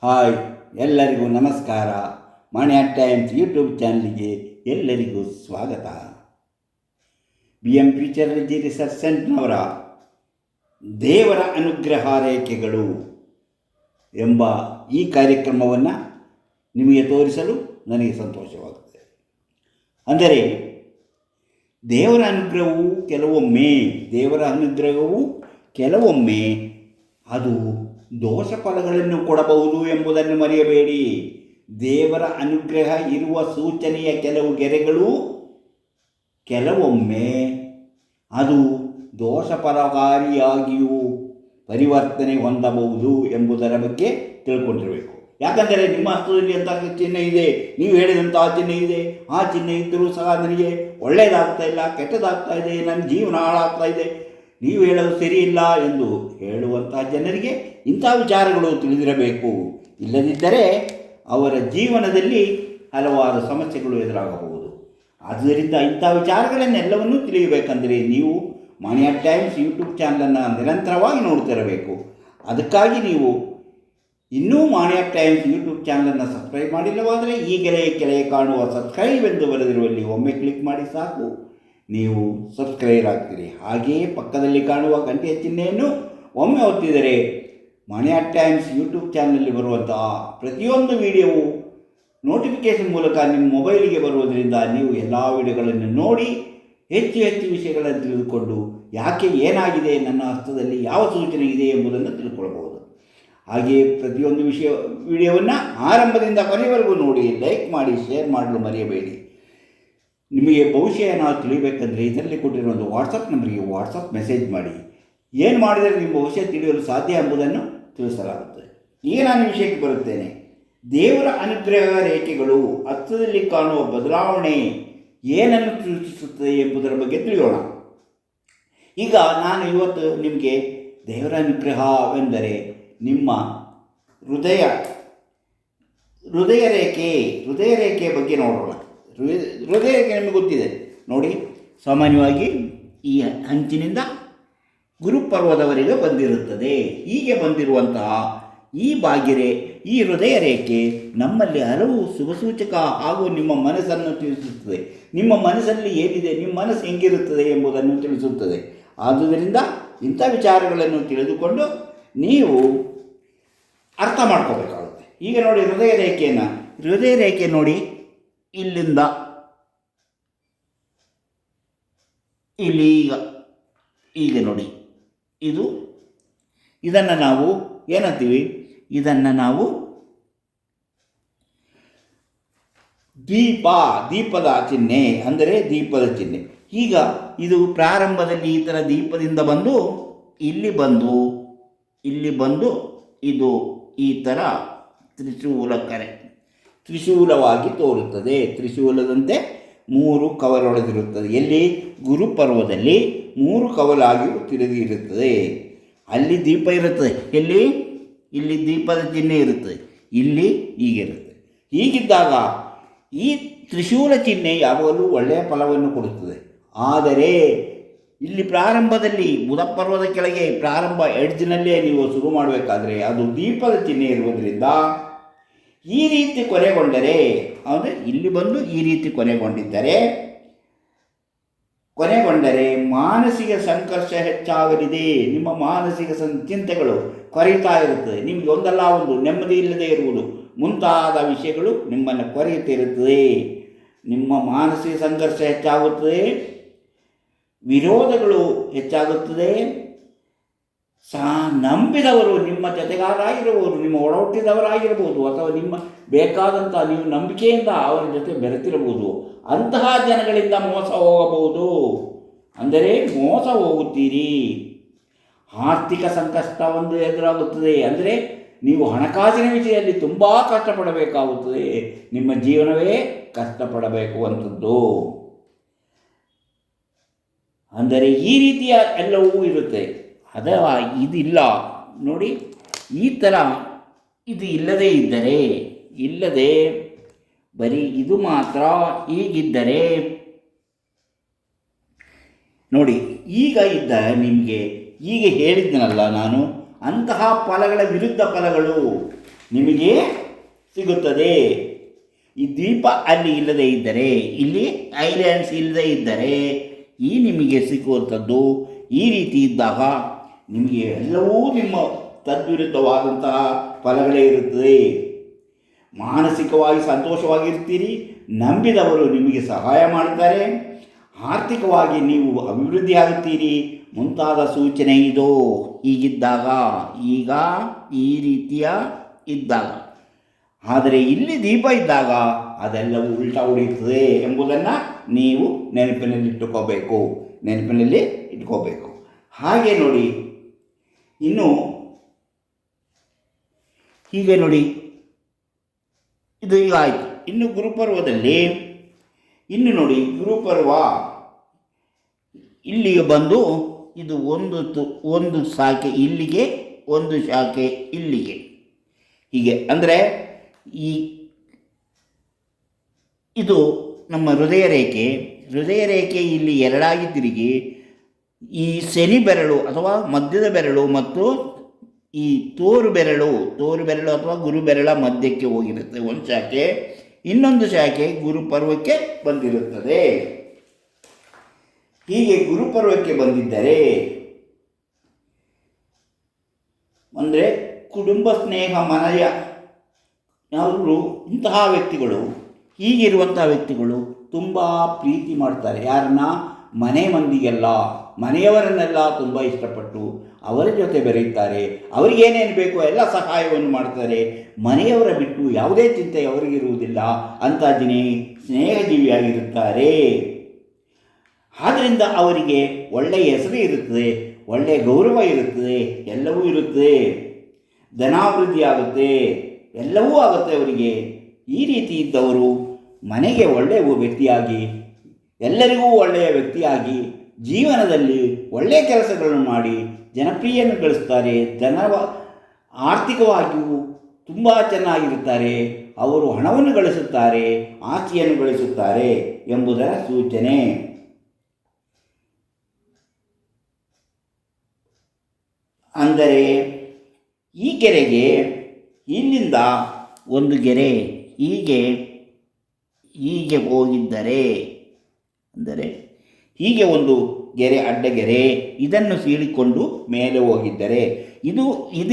Hi, ಎಲ್ಲರಿಗೂ ನಮಸ್ಕಾರ. ಮಾಣಿಯ times YouTube ಚಾನಲ್ಗೆ ಎಲ್ಲರಿಗೂ ಸ್ವಾಗತ. BM ಫ್ಯೂಚರಾಲಜಿ ರಿಸರ್ಚ್ ಸೆಂಟರ್ನವರ ದೇವರ ಅನುಗ್ರಹ ರೇಖೆಗಳು ಎಂಬ ಈ ಕಾರ್ಯಕ್ರಮವನ್ನು ನಿಮಗೆ ತೋರಿಸಲು ನನಗೆ ಸಂತೋಷವಾಗುತ್ತದೆ. ಅಂದರೆ ದೇವರ ಅನುಗ್ರಹವು ಕೆಲವೊಮ್ಮೆ ಅದು ದೋಷ ಫಲಗಳನ್ನು ಕೊಡಬಹುದು ಎಂಬುದನ್ನು ಮರೆಯಬೇಡಿ. ದೇವರ ಅನುಗ್ರಹ ಇರುವ ಸೂಚನೆಯ ಕೆಲವು ಗೆರೆಗಳು ಕೆಲವೊಮ್ಮೆ ಅದು ದೋಷ ಫಲಕಾರಿಯಾಗಿಯೂ ಪರಿವರ್ತನೆ ಹೊಂದಬಹುದು ಎಂಬುದರ ಬಗ್ಗೆ ತಿಳ್ಕೊಂಡಿರಬೇಕು. ಯಾಕಂದರೆ ನಿಮ್ಮ ಹಸ್ತದಲ್ಲಿ ಅಂತಹ ಚಿಹ್ನೆ ಇದೆ, ನೀವು ಹೇಳಿದಂತಹ ಚಿಹ್ನೆ ಇದೆ, ಆ ಚಿಹ್ನೆ ಇದ್ದರೂ ಸಹ ನನಗೆ ಒಳ್ಳೆಯದಾಗ್ತಾ ಇಲ್ಲ, ಕೆಟ್ಟದಾಗ್ತಾ ಇದೆ, ನನ್ನ ಜೀವನ ಹಾಳಾಗ್ತಾ ಇದೆ, ನೀವು ಹೇಳೋದು ಸರಿಯಿಲ್ಲ ಎಂದು ಹೇಳುವಂತಹ ಜನರಿಗೆ ಇಂಥ ವಿಚಾರಗಳು ತಿಳಿದಿರಬೇಕು. ಇಲ್ಲದಿದ್ದರೆ ಅವರ ಜೀವನದಲ್ಲಿ ಹಲವಾರು ಸಮಸ್ಯೆಗಳು ಎದುರಾಗಬಹುದು. ಆದ್ದರಿಂದ ಇಂಥ ವಿಚಾರಗಳನ್ನೆಲ್ಲವನ್ನೂ ತಿಳಿಯಬೇಕಂದರೆ ನೀವು ಮಾಣಿಯ ಟೈಮ್ಸ್ ಯೂಟ್ಯೂಬ್ ಚಾನಲನ್ನು ನಿರಂತರವಾಗಿ ನೋಡ್ತಿರಬೇಕು. ಅದಕ್ಕಾಗಿ ನೀವು ಇನ್ನೂ ಮಾಣಿಯ ಟೈಮ್ಸ್ ಯೂಟ್ಯೂಬ್ ಚಾನಲನ್ನು ಸಬ್ಸ್ಕ್ರೈಬ್ ಮಾಡಿಲ್ಲವಾದರೆ ಈಗಲೇ ಕೆಳಗೆ ಕಾಣುವ ಸಬ್ಸ್ಕ್ರೈಬ್ ಎಂದು ಬರೆದಿರುವಲ್ಲಿ ಒಮ್ಮೆ ಕ್ಲಿಕ್ ಮಾಡಿ ಸಾಕು, ನೀವು ಸಬ್ಸ್ಕ್ರೈಬ್ ಆಗ್ತೀರಿ. ಹಾಗೆಯೇ ಪಕ್ಕದಲ್ಲಿ ಕಾಣುವ ಗಂಟೆಯ ಚಿಹ್ನೆಯನ್ನು ಒಮ್ಮೆ ಒತ್ತಿದರೆ ಮಾಣಿಯ ಟೈಮ್ಸ್ ಯೂಟ್ಯೂಬ್ ಚಾನಲಲ್ಲಿ ಬರುವಂತಹ ಪ್ರತಿಯೊಂದು ವಿಡಿಯೋವು ನೋಟಿಫಿಕೇಷನ್ ಮೂಲಕ ನಿಮ್ಮ ಮೊಬೈಲಿಗೆ ಬರುವುದರಿಂದ ನೀವು ಎಲ್ಲ ವಿಡಿಯೋಗಳನ್ನು ನೋಡಿ ಹೆಚ್ಚು ವಿಷಯಗಳನ್ನು ತಿಳಿದುಕೊಂಡು ಯಾಕೆ ಏನಾಗಿದೆ, ನನ್ನ ಹಸ್ತದಲ್ಲಿ ಯಾವ ಸೂಚನೆ ಇದೆ ಎಂಬುದನ್ನು ತಿಳ್ಕೊಳ್ಬಹುದು. ಹಾಗೆಯೇ ಪ್ರತಿಯೊಂದು ವಿಡಿಯೋವನ್ನು ಆರಂಭದಿಂದ ಕೊನೆಯವರೆಗೂ ನೋಡಿ, ಲೈಕ್ ಮಾಡಿ, ಶೇರ್ ಮಾಡಲು ಮರೆಯಬೇಡಿ. ನಿಮಗೆ ಭವಿಷ್ಯ ನಾವು ತಿಳಿಯಬೇಕಂದ್ರೆ ಇದರಲ್ಲಿ ಕೊಟ್ಟಿರೋ ಒಂದು ವಾಟ್ಸಪ್ ನಂಬರಿಗೆ ವಾಟ್ಸಪ್ ಮೆಸೇಜ್ ಮಾಡಿ. ಏನು ಮಾಡಿದರೆ ನಿಮ್ಮ ಭವಿಷ್ಯ ತಿಳಿಯಲು ಸಾಧ್ಯ ಎಂಬುದನ್ನು ತಿಳಿಸಲಾಗುತ್ತದೆ. ಈಗ ನಾನು ವಿಷಯಕ್ಕೆ ಬರುತ್ತೇನೆ. ದೇವರ ಅನುಗ್ರಹ ರೇಖೆಗಳು ಹಸ್ತದಲ್ಲಿ ಕಾಣುವ ಬದಲಾವಣೆ ಏನನ್ನು ಸೂಚಿಸುತ್ತದೆ ಎಂಬುದರ ಬಗ್ಗೆ ತಿಳಿಯೋಣ. ಈಗ ನಾನು ಇವತ್ತು ನಿಮಗೆ ದೇವರ ಅನುಗ್ರಹವೆಂದರೆ ನಿಮ್ಮ ಹೃದಯ ರೇಖೆಯ ಬಗ್ಗೆ ನೋಡೋಣ. ಹೃದಯ ರೇಖೆ ನಿಮಗೆ ಗೊತ್ತಿದೆ ನೋಡಿ, ಸಾಮಾನ್ಯವಾಗಿ ಈ ಅಂಚಿನಿಂದ ಗುರುಪರ್ವದವರೆಗೆ ಬಂದಿರುತ್ತದೆ. ಹೀಗೆ ಬಂದಿರುವಂತಹ ಈ ಹೃದಯ ರೇಖೆ ನಮ್ಮಲ್ಲಿ ಹಲವು ಶುಭಸೂಚಕ ಹಾಗೂ ನಿಮ್ಮ ಮನಸ್ಸನ್ನು ತಿಳಿಸುತ್ತದೆ. ನಿಮ್ಮ ಮನಸ್ಸಲ್ಲಿ ಏನಿದೆ, ನಿಮ್ಮ ಮನಸ್ಸು ಹೆಂಗಿರುತ್ತದೆ ಎಂಬುದನ್ನು ತಿಳಿಸುತ್ತದೆ. ಆದುದರಿಂದ ಇಂಥ ವಿಚಾರಗಳನ್ನು ತಿಳಿದುಕೊಂಡು ನೀವು ಅರ್ಥ ಮಾಡ್ಕೋಬೇಕಾಗುತ್ತೆ. ಈಗ ನೋಡಿ, ಹೃದಯ ರೇಖೆ ನೋಡಿ, ಇಲ್ಲಿಂದ ಇಲ್ಲಿ ಈಗ ನೋಡಿ, ಇದನ್ನು ನಾವು ಏನಂತೀವಿ, ಇದನ್ನು ನಾವು ದೀಪದ ಚಿಹ್ನೆ ಅಂದರೆ ದೀಪದ ಚಿಹ್ನೆ. ಈಗ ಇದು ಪ್ರಾರಂಭದಲ್ಲಿ ಈ ಥರ ದೀಪದಿಂದ ಬಂದು ಇಲ್ಲಿ ಬಂದು ಇದು ಈ ಥರ ತ್ರಿಶೂಲವಾಗಿ ತೋರುತ್ತದೆ. ತ್ರಿಶೂಲದಂತೆ 3 ಕವಲೊಡೆದಿರುತ್ತದೆ. ಎಲ್ಲಿ? ಗುರುಪರ್ವದಲ್ಲಿ 3 ಕವಲಾಗಿ ತಿರುಗಿರುತ್ತದೆ. ಅಲ್ಲಿ ದೀಪ ಇರುತ್ತದೆ. ಇಲ್ಲಿ ದೀಪದ ಚಿಹ್ನೆ ಇರುತ್ತದೆ. ಇಲ್ಲಿ ಹೀಗಿರುತ್ತದೆ. ಹೀಗಿದ್ದಾಗ ಈ ತ್ರಿಶೂಲ ಚಿಹ್ನೆ ಯಾವಾಗಲೂ ಒಳ್ಳೆಯ ಫಲವನ್ನು ಕೊಡುತ್ತದೆ. ಆದರೆ ಇಲ್ಲಿ ಪ್ರಾರಂಭದಲ್ಲಿ ಬುಧ ಪರ್ವದ ಕೆಳಗೆ ಪ್ರಾರಂಭ ಎಡ್ಜ್ನಲ್ಲೇ ನೀವು ಶುರು ಮಾಡಬೇಕಾದ್ರೆ ಅದು ದೀಪದ ಚಿಹ್ನೆ ಇರುವುದರಿಂದ ಈ ರೀತಿ ಕೊನೆಗೊಂಡರೆ, ಅಂದರೆ ಇಲ್ಲಿ ಬಂದು ಈ ರೀತಿ ಕೊನೆಗೊಂಡರೆ ಮಾನಸಿಕ ಸಂಘರ್ಷ ಹೆಚ್ಚಾಗಲಿದೆ. ನಿಮ್ಮ ಮಾನಸಿಕ ಚಿಂತೆಗಳು ಕೊರೆಯುತ್ತಾ ಇರುತ್ತದೆ. ನಿಮಗೆ ಒಂದಲ್ಲ ಒಂದು ನೆಮ್ಮದಿ ಇಲ್ಲದೆ ಇರುವುದು ಮುಂತಾದ ವಿಷಯಗಳು ನಿಮ್ಮನ್ನು ಕೊರೆಯುತ್ತಿರುತ್ತದೆ. ನಿಮ್ಮ ಮಾನಸಿಕ ಸಂಘರ್ಷ ಹೆಚ್ಚಾಗುತ್ತದೆ, ವಿರೋಧಗಳು ಹೆಚ್ಚಾಗುತ್ತದೆ. ನಂಬಿದವರು, ನಿಮ್ಮ ಜೊತೆಗಾರರಾಗಿರಬಹುದು, ನಿಮ್ಮ ಒಡಹುಟ್ಟಿದವರಾಗಿರಬಹುದು, ಅಥವಾ ನಿಮ್ಮ ಬೇಕಾದಂಥ ನೀವು ನಂಬಿಕೆಯಿಂದ ಅವರ ಜೊತೆ ಬೆರೆತಿರಬಹುದು, ಅಂತಹ ಜನಗಳಿಂದ ಮೋಸ ಹೋಗಬಹುದು. ಅಂದರೆ ಮೋಸ ಹೋಗುತ್ತೀರಿ. ಆರ್ಥಿಕ ಸಂಕಷ್ಟ ಒಂದು ಎದುರಾಗುತ್ತದೆ. ಅಂದರೆ ನೀವು ಹಣಕಾಸಿನ ವಿಷಯದಲ್ಲಿ ತುಂಬ ಕಷ್ಟಪಡಬೇಕಾಗುತ್ತದೆ. ನಿಮ್ಮ ಜೀವನವೇ ಕಷ್ಟಪಡಬೇಕು ಅಂಥದ್ದು. ಅಂದರೆ ಈ ರೀತಿಯ ಎಲ್ಲವೂ ಇರುತ್ತೆ. ಅಥವಾ ಇದಿಲ್ಲ ನೋಡಿ, ಈ ಥರ ಇದು ಇಲ್ಲದೆ ಬರೀ ಇದು ಮಾತ್ರ ಹೀಗಿದ್ದರೆ ನೋಡಿ, ನಿಮಗೆ ಈಗ ಹೇಳಿದ್ನಲ್ಲ ನಾನು, ಅಂತಹ ಫಲಗಳ ವಿರುದ್ಧ ಫಲಗಳು ನಿಮಗೆ ಸಿಗುತ್ತದೆ. ಈ ದ್ವೀಪ ಅಲ್ಲಿ ಇಲ್ಲದೇ ಇದ್ದರೆ, ಇಲ್ಲಿ ಐಲ್ಯಾಂಡ್ಸ್ ಇಲ್ಲದೇ ಇದ್ದರೆ ಈ ನಿಮಗೆ ಸಿಗುವಂಥದ್ದು ಈ ರೀತಿ ಇದ್ದಾಗ ನಿಮಗೆ ಎಲ್ಲವೂ ನಿಮ್ಮ ತದ್ವಿರುದ್ಧವಾದಂತಹ ಫಲಗಳೇ ಇರುತ್ತದೆ. ಮಾನಸಿಕವಾಗಿ ಸಂತೋಷವಾಗಿರ್ತೀರಿ, ನಂಬಿದವರು ನಿಮಗೆ ಸಹಾಯ ಮಾಡ್ತಾರೆ, ಆರ್ಥಿಕವಾಗಿ ನೀವು ಅಭಿವೃದ್ಧಿ ಆಗುತ್ತೀರಿ ಮುಂತಾದ ಸೂಚನೆ ಇದು. ಹೀಗಿದ್ದಾಗ, ಈಗ ಈ ರೀತಿಯ ಇದ್ದಾಗ. ಆದರೆ ಇಲ್ಲಿ ದೀಪ ಇದ್ದಾಗ ಅದೆಲ್ಲವೂ ಉಲ್ಟಾ ಹೊಡೆಯುತ್ತದೆ ಎಂಬುದನ್ನು ನೀವು ನೆನಪಿನಲ್ಲಿ ಇಟ್ಕೋಬೇಕು. ಹಾಗೆ ನೋಡಿ, ಇನ್ನು ಹೀಗೆ ನೋಡಿ, ಇದು ಈಗ ಆಯಿತು. ಇನ್ನು ಗುರುಪರ್ವದಲ್ಲಿ ಇನ್ನು ನೋಡಿ, ಗುರುಪರ್ವ ಇಲ್ಲಿಗೆ ಬಂದು ಇದು ಒಂದು ಶಾಖೆ ಇಲ್ಲಿಗೆ, ಒಂದು ಶಾಖೆ ಇಲ್ಲಿಗೆ, ಹೀಗೆ ಅಂದರೆ ಇದು ನಮ್ಮ ಹೃದಯ ರೇಖೆ ಇಲ್ಲಿ ಎರಡಾಗಿ ತಿರುಗಿ ಈ ಶನಿ ಬೆರಳು ಅಥವಾ ಮಧ್ಯದ ಬೆರಳು ಮತ್ತು ಈ ತೋರು ಬೆರಳು ಅಥವಾ ಗುರು ಬೆರಳ ಮಧ್ಯಕ್ಕೆ ಹೋಗಿರುತ್ತೆ ಒಂದು ಶಾಖೆ, ಇನ್ನೊಂದು ಶಾಖೆ ಗುರುಪರ್ವಕ್ಕೆ ಬಂದಿರುತ್ತದೆ. ಹೀಗೆ ಗುರುಪರ್ವಕ್ಕೆ ಬಂದಿದ್ದರೆ ಅಂದರೆ ಕುಟುಂಬ ಸ್ನೇಹ ಮನೆಯ ಅವರು ಇಂತಹ ವ್ಯಕ್ತಿಗಳು, ಹೀಗಿರುವಂತಹ ವ್ಯಕ್ತಿಗಳು ತುಂಬ ಪ್ರೀತಿ ಮಾಡ್ತಾರೆ. ಯಾರನ್ನ? ಮನೆ ಮಂದಿಗೆಲ್ಲ, ಮನೆಯವರನ್ನೆಲ್ಲ ತುಂಬ ಇಷ್ಟಪಟ್ಟು ಅವರ ಜೊತೆ ಬೆರೆಯುತ್ತಾರೆ. ಅವರಿಗೇನೇನು ಬೇಕೋ ಎಲ್ಲ ಸಹಾಯವನ್ನು ಮಾಡ್ತಾರೆ. ಮನೆಯವರ ಬಿಟ್ಟು ಯಾವುದೇ ಚಿಂತೆ ಅವರಿಗಿರುವುದಿಲ್ಲ. ಅಂಥ ಸ್ನೇಹಜೀವಿಯಾಗಿರುತ್ತಾರೆ. ಆದ್ದರಿಂದ ಅವರಿಗೆ ಒಳ್ಳೆಯ ಹೆಸರು ಇರುತ್ತದೆ, ಒಳ್ಳೆಯ ಗೌರವ ಇರುತ್ತದೆ, ಎಲ್ಲವೂ ಇರುತ್ತದೆ. ಧನಾಭಿವೃದ್ಧಿ ಆಗುತ್ತೆ, ಎಲ್ಲವೂ ಆಗುತ್ತೆ ಅವರಿಗೆ. ಈ ರೀತಿ ಇದ್ದವರು ಮನೆಗೆ ಒಳ್ಳೆಯ ವ್ಯಕ್ತಿಯಾಗಿ, ಎಲ್ಲರಿಗೂ ಒಳ್ಳೆಯ ವ್ಯಕ್ತಿಯಾಗಿ, ಜೀವನದಲ್ಲಿ ಒಳ್ಳೆಯ ಕೆಲಸಗಳನ್ನು ಮಾಡಿ ಜನಪ್ರಿಯನ್ನು ಗಳಿಸ್ತಾರೆ. ಆರ್ಥಿಕವಾಗಿಯೂ ತುಂಬ ಚೆನ್ನಾಗಿರುತ್ತಾರೆ. ಅವರು ಹಣವನ್ನು ಗಳಿಸುತ್ತಾರೆ, ಆಸ್ತಿಯನ್ನು ಗಳಿಸುತ್ತಾರೆ ಎಂಬುದರ ಸೂಚನೆ. ಅಂದರೆ ಈ ಗೆರೆಗೆ ಇಲ್ಲಿಂದ ಒಂದು ಗೆರೆ ಹೀಗೆ ಹೋಗಿದ್ದರೆ, ಅಂದರೆ ಹೀಗೆ ಒಂದು ಗೆರೆ, ಅಡ್ಡಗೆರೆ ಇದನ್ನು ಸೀಳಿಕೊಂಡು ಮೇಲೆ ಹೋಗಿದ್ದರೆ, ಇದು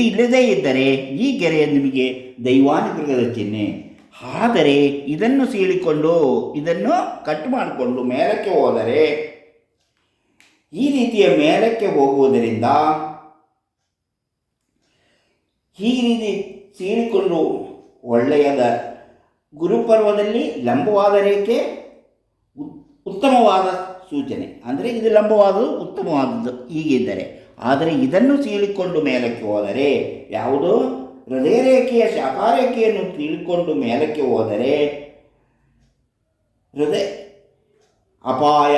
ಇಲ್ಲದೇ ಇದ್ದರೆ ಈ ಗೆರೆ ನಿಮಗೆ ದೈವಾನುಗ್ರಹದ ಚಿಹ್ನೆ. ಆದರೆ ಇದನ್ನು ಸೀಳಿಕೊಂಡು, ಇದನ್ನು ಕಟ್ ಮಾಡಿಕೊಂಡು ಮೇಲಕ್ಕೆ ಹೋದರೆ, ಈ ರೀತಿಯ ಮೇಲಕ್ಕೆ ಹೋಗುವುದರಿಂದ ಈ ರೀತಿ ಸೀಳಿಕೊಂಡು ಒಳ್ಳೆಯದ ಗುರುಪರ್ವದಲ್ಲಿ ಲಂಬವಾದ ರೇಖೆ ಉತ್ತಮವಾದ ಸೂಚನೆ. ಅಂದರೆ ಇದು ಲಂಬವಾದದ್ದು ಉತ್ತಮವಾದದ್ದು ಹೀಗಿದ್ದರೆ. ಆದರೆ ಇದನ್ನು ಸೀಳಿಕೊಂಡು ಮೇಲಕ್ಕೆ ಹೋದರೆ, ಯಾವುದು ಹೃದಯ ರೇಖೆಯ ಶಾಖಾರೇಖೆಯನ್ನು ಸೀಳಿಕೊಂಡು ಮೇಲಕ್ಕೆ ಹೋದರೆ ಅಪಾಯ,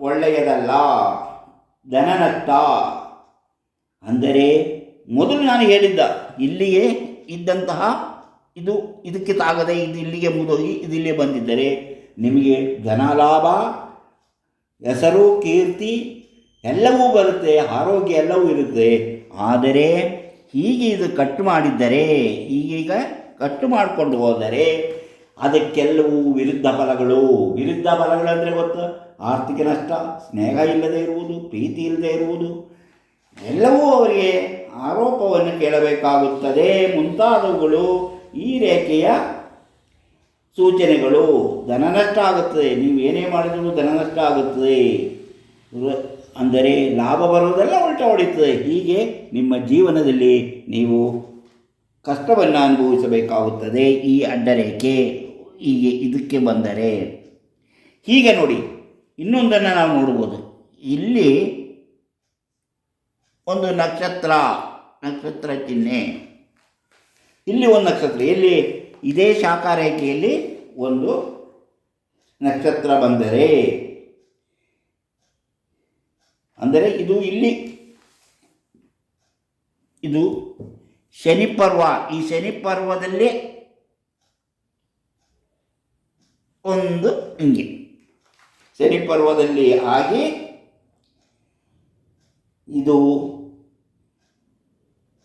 ಒಳ್ಳೆಯದಲ್ಲ, ಧನ ನಷ್ಟ. ಅಂದರೆ ಮೊದಲು ನಾನು ಹೇಳಿದ್ದ ಇಲ್ಲಿಯೇ ಇದ್ದಂತಹ ಇದಕ್ಕೆ ತಾಗದೆ ಇದು ಇಲ್ಲಿಗೆ ಮುಗಿದೋಗಿ ಇದು ಇಲ್ಲಿಗೆ ಬಂದಿದ್ದರೆ ನಿಮಗೆ ಧನ ಲಾಭ, ಹೆಸರು, ಕೀರ್ತಿ ಎಲ್ಲವೂ ಬರುತ್ತೆ, ಆರೋಗ್ಯ ಎಲ್ಲವೂ ಇರುತ್ತೆ. ಆದರೆ ಹೀಗೆ ಇದು ಕಟ್ಟು ಮಾಡಿದ್ದರೆ, ಈಗೀಗ ಕಟ್ಟು ಮಾಡಿಕೊಂಡು ಹೋದರೆ ಅದಕ್ಕೆಲ್ಲವೂ ವಿರುದ್ಧ ಫಲಗಳು ಅಂದರೆ ಗೊತ್ತು. ಆರ್ಥಿಕ ನಷ್ಟ, ಸ್ನೇಹ ಇಲ್ಲದೆ ಇರುವುದು, ಪ್ರೀತಿ ಇಲ್ಲದೆ ಇರುವುದು, ಎಲ್ಲವೂ ಅವರಿಗೆ ಆರೋಪವನ್ನು ಕೇಳಬೇಕಾಗುತ್ತದೆ ಮುಂತಾದವುಗಳು ಈ ರೇಖೆಯ ಸೂಚನೆಗಳು. ಧನ ನಷ್ಟ ಆಗುತ್ತದೆ, ನೀವು ಏನೇ ಮಾಡಿದರೂ ಧನ ನಷ್ಟ ಆಗುತ್ತದೆ. ಅಂದರೆ ಲಾಭ ಬರುವುದೆಲ್ಲ ಉಲ್ಟಾ ಹೊಡೆಯುತ್ತದೆ. ಹೀಗೆ ನಿಮ್ಮ ಜೀವನದಲ್ಲಿ ನೀವು ಕಷ್ಟವನ್ನು ಅನುಭವಿಸಬೇಕಾಗುತ್ತದೆ. ಈ ಅಡ್ಡರೇಖೆ ಹೀಗೆ ಇದಕ್ಕೆ ಬಂದರೆ ಹೀಗೆ ನೋಡಿ. ಇನ್ನೊಂದನ್ನು ನಾವು ನೋಡ್ಬೋದು. ಇಲ್ಲಿ ಒಂದು ನಕ್ಷತ್ರ ಚಿಹ್ನೆ, ಇಲ್ಲಿ ಒಂದು ನಕ್ಷತ್ರ, ಇಲ್ಲಿ ಇದೇ ಶಾಖಾರೇಖೆಯಲ್ಲಿ ಒಂದು ನಕ್ಷತ್ರ ಬಂದರೆ, ಅಂದರೆ ಇದು ಶನಿ ಪರ್ವ. ಈ ಶನಿ ಪರ್ವದಲ್ಲಿ ಒಂದು ಹಿಂಗೆ ಶನಿ ಪರ್ವದಲ್ಲಿ ಆಗಿ ಇದು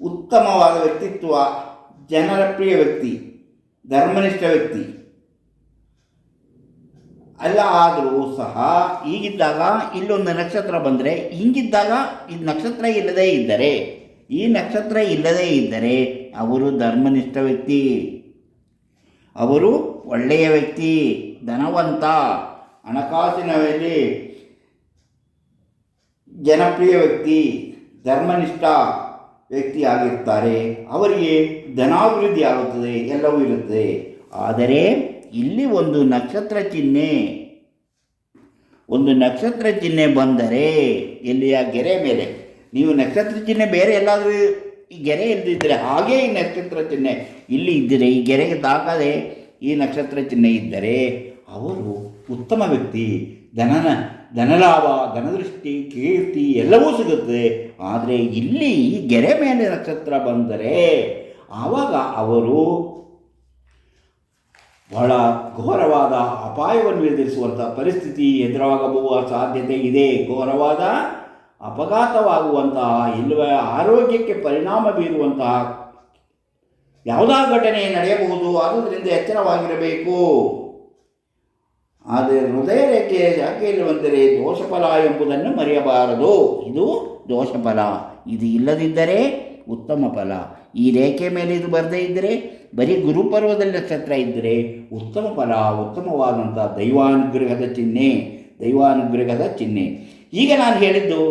ಉತ್ತಮವಾದ ವ್ಯಕ್ತಿತ್ವ, ಜನರ ಪ್ರಿಯ ವ್ಯಕ್ತಿ, ಧರ್ಮನಿಷ್ಠ ವ್ಯಕ್ತಿ ಅಲ್ಲ. ಆದರೂ ಸಹ ಹೀಗಿದ್ದಾಗ ಇಲ್ಲೊಂದು ನಕ್ಷತ್ರ ಬಂದರೆ, ಹಿಂಗಿದ್ದಾಗ ಈ ನಕ್ಷತ್ರ ಇಲ್ಲದೇ ಇದ್ದರೆ, ಈ ನಕ್ಷತ್ರ ಇಲ್ಲದೇ ಇದ್ದರೆ ಅವರು ಧರ್ಮನಿಷ್ಠ ವ್ಯಕ್ತಿ, ಅವರು ಒಳ್ಳೆಯ ವ್ಯಕ್ತಿ, ಧನವಂತ, ಹಣಕಾಸಿನಲ್ಲಿ ಜನಪ್ರಿಯ ವ್ಯಕ್ತಿ, ಧರ್ಮನಿಷ್ಠ ವ್ಯಕ್ತಿ ಆಗಿರ್ತಾರೆ. ಅವರಿಗೆ ಧನಾಭಿವೃದ್ಧಿ ಆಗುತ್ತದೆ, ಎಲ್ಲವೂ ಇರುತ್ತದೆ. ಆದರೆ ಇಲ್ಲಿ ಒಂದು ನಕ್ಷತ್ರ ಚಿಹ್ನೆ ಬಂದರೆ, ಎಲ್ಲಿಯ ಗೆರೆ ಮೇಲೆ, ನೀವು ನಕ್ಷತ್ರ ಚಿಹ್ನೆ ಬೇರೆ ಎಲ್ಲಾದರೂ ಈ ಗೆರೆ ಇಲ್ಲದಿದ್ದರೆ, ಹಾಗೇ ಈ ನಕ್ಷತ್ರ ಚಿಹ್ನೆ ಇಲ್ಲಿ ಇದ್ದರೆ, ಈ ಗೆರೆಗೆ ತಾಕದೆ ಈ ನಕ್ಷತ್ರ ಚಿಹ್ನೆ ಇದ್ದರೆ ಅವರು ಉತ್ತಮ ವ್ಯಕ್ತಿ, ಧನಲಾಭ, ಧನದೃಷ್ಟಿ, ಕೀರ್ತಿ ಎಲ್ಲವೂ ಸಿಗುತ್ತದೆ. ಆದರೆ ಇಲ್ಲಿ ಈ ಗೆರೆ ಮೇಲೆ ನಕ್ಷತ್ರ ಬಂದರೆ ಆವಾಗ ಅವರು ಬಹಳ ಘೋರವಾದ ಅಪಾಯವನ್ನು ಎದುರಿಸುವಂಥ ಪರಿಸ್ಥಿತಿ ಎದುರಾಗಬಹುವ ಸಾಧ್ಯತೆ ಇದೆ. ಘೋರವಾದ ಅಪಘಾತವಾಗುವಂತಹ, ಇಲ್ಲವೇ ಆರೋಗ್ಯಕ್ಕೆ ಪರಿಣಾಮ ಬೀರುವಂತಹ ಯಾವುದಾ ಘಟನೆ ನಡೆಯಬಹುದು. ಆದುದರಿಂದ ಎಚ್ಚರವಾಗಿರಬೇಕು. ಆದರೆ ಹೃದಯ ರೇಖೆಯ ಶಾಖೆಯಲ್ಲಿ ಬಂದರೆ ದೋಷಫಲ ಎಂಬುದನ್ನು ಮರೆಯಬಾರದು. ಇದು ದೋಷಫಲ, ಇದು ಇಲ್ಲದಿದ್ದರೆ ಉತ್ತಮ ಫಲ. ಈ ರೇಖೆ ಮೇಲೆ ಇದು ಬರದೇ ಇದ್ದರೆ, ಬರೀ ಗುರುಪರ್ವದಲ್ಲಿ ನಕ್ಷತ್ರ ಇದ್ದರೆ ಉತ್ತಮ ಫಲ, ಉತ್ತಮವಾದಂಥ ದೈವಾನುಗ್ರಹದ ಚಿಹ್ನೆ. ಈಗ ನಾನು ಹೇಳಿದ್ದು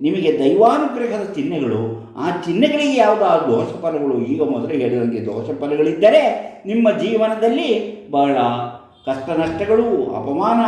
ನಿಮಗೆ ದೈವಾನುಗ್ರಹದ ಚಿಹ್ನೆಗಳು. ಆ ಚಿಹ್ನೆಗಳಿಗೆ ಯಾವುದಾದ್ರು ದೋಷ ಫಲಗಳು, ಈಗ ಮೊದಲು ಹೇಳಿದಂತೆ ದೋಷ ಫಲಗಳಿದ್ದರೆ ನಿಮ್ಮ ಜೀವನದಲ್ಲಿ ಬಹಳ ಕಷ್ಟ ನಷ್ಟಗಳು, ಅಪಮಾನ,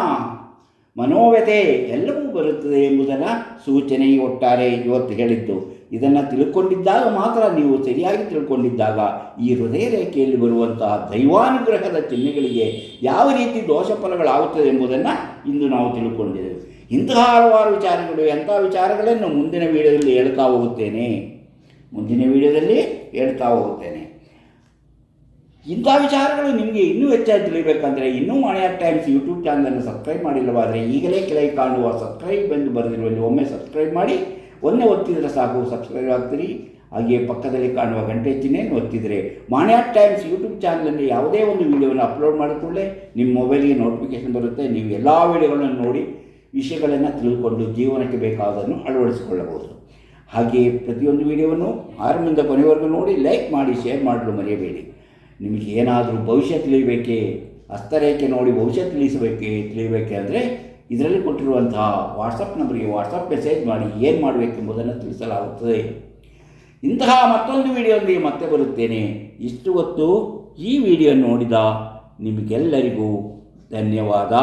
ಮನೋವ್ಯತೆ ಎಲ್ಲವೂ ಬರುತ್ತದೆ ಎಂಬುದನ್ನು ಸೂಚನೆ ಒಟ್ಟಾರೆ ಇವತ್ತು ಹೇಳಿದ್ದು. ಇದನ್ನು ತಿಳ್ಕೊಂಡಿದ್ದಾಗ ಮಾತ್ರ, ನೀವು ಸರಿಯಾಗಿ ತಿಳ್ಕೊಂಡಿದ್ದಾಗ ಈ ಹೃದಯ ರೇಖೆಯಲ್ಲಿ ಬರುವಂತಹ ದೈವಾನುಗ್ರಹದ ಚಿಹ್ನೆಗಳಿಗೆ ಯಾವ ರೀತಿ ದೋಷ ಫಲಗಳಾಗುತ್ತದೆ ಎಂಬುದನ್ನು ಇಂದು ನಾವು ತಿಳ್ಕೊಂಡಿದ್ದೇವೆ. ಇಂತಹ ಹಲವಾರು ವಿಚಾರಗಳು, ಎಂಥ ವಿಚಾರಗಳನ್ನು ಮುಂದಿನ ವಿಡಿಯೋದಲ್ಲಿ ಹೇಳ್ತಾ ಹೋಗುತ್ತೇನೆ. ಇಂಥ ವಿಚಾರಗಳು ನಿಮಗೆ ಇನ್ನೂ ಹೆಚ್ಚಾಗಿ ತಿಳಿಬೇಕಂದರೆ, ಇನ್ನೂ ಮಣಿಯಾರ್ ಟೈಮ್ಸ್ ಯೂಟ್ಯೂಬ್ ಚಾನಲನ್ನು ಸಬ್ಸ್ಕ್ರೈಬ್ ಮಾಡಿಲ್ಲವಾದರೆ ಈಗಲೇ ಕೆಳಗೆ ಕಾಣುವ ಸಬ್ಸ್ಕ್ರೈಬ್ ಎಂದು ಬರೆದಿರುವಲ್ಲಿ ಒಮ್ಮೆ ಸಬ್ಸ್ಕ್ರೈಬ್ ಮಾಡಿ. ಒಂದೇ ಒತ್ತಿದರೆ ಸಾಕು, ಸಬ್ಸ್ಕ್ರೈಬ್ ಆಗ್ತೀರಿ. ಹಾಗೆಯೇ ಪಕ್ಕದಲ್ಲಿ ಕಾಣುವ ಗಂಟೆ ಚಿಹ್ನೆಯನ್ನು ಒತ್ತಿದರೆ ಮಣಿಯಾರ್ ಟೈಮ್ಸ್ ಯೂಟ್ಯೂಬ್ ಚಾನಲಲ್ಲಿ ಯಾವುದೇ ಒಂದು ವಿಡಿಯೋವನ್ನು ಅಪ್ಲೋಡ್ ಮಾಡಿಕೊಳ್ಳೆ ನಿಮ್ಮ ಮೊಬೈಲಿಗೆ ನೋಟಿಫಿಕೇಷನ್ ಬರುತ್ತೆ. ನೀವು ಎಲ್ಲ ವಿಡಿಯೋಗಳನ್ನು ನೋಡಿ ವಿಷಯಗಳನ್ನು ತಿಳ್ಕೊಂಡು ಜೀವನಕ್ಕೆ ಬೇಕಾದನ್ನು ಅಳವಡಿಸಿಕೊಳ್ಳಬಹುದು. ಹಾಗೆಯೇ ಪ್ರತಿಯೊಂದು ವಿಡಿಯೋವನ್ನು ಆರಂಭದಿಂದ ಕೊನೆವರೆಗೂ ನೋಡಿ, ಲೈಕ್ ಮಾಡಿ, ಶೇರ್ ಮಾಡಲು ಮರೆಯಬೇಡಿ. ನಿಮಗೆ ಏನಾದರೂ ಭವಿಷ್ಯ ತಿಳಿಯಬೇಕೇ, ಹಸ್ತರೇಖೆ ನೋಡಿ ಭವಿಷ್ಯ ತಿಳಿಯಬೇಕೆ ಅಂದರೆ ಇದರಲ್ಲಿ ಕೊಟ್ಟಿರುವಂತಹ ವಾಟ್ಸಪ್ ನಂಬರಿಗೆ ವಾಟ್ಸಪ್ ಮೆಸೇಜ್ ಮಾಡಿ ಏನು ಮಾಡಬೇಕೆಂಬುದನ್ನು ತಿಳಿಸಲಾಗುತ್ತದೆ. ಇಂತಹ ಮತ್ತೊಂದು ವಿಡಿಯೋದೊಂದಿಗೆ ಮತ್ತೆ ಬರುತ್ತೇನೆ. ಇಷ್ಟು ಹೊತ್ತು ಈ ವಿಡಿಯೋ ನೋಡಿದ ನಿಮಗೆಲ್ಲರಿಗೂ ಧನ್ಯವಾದ.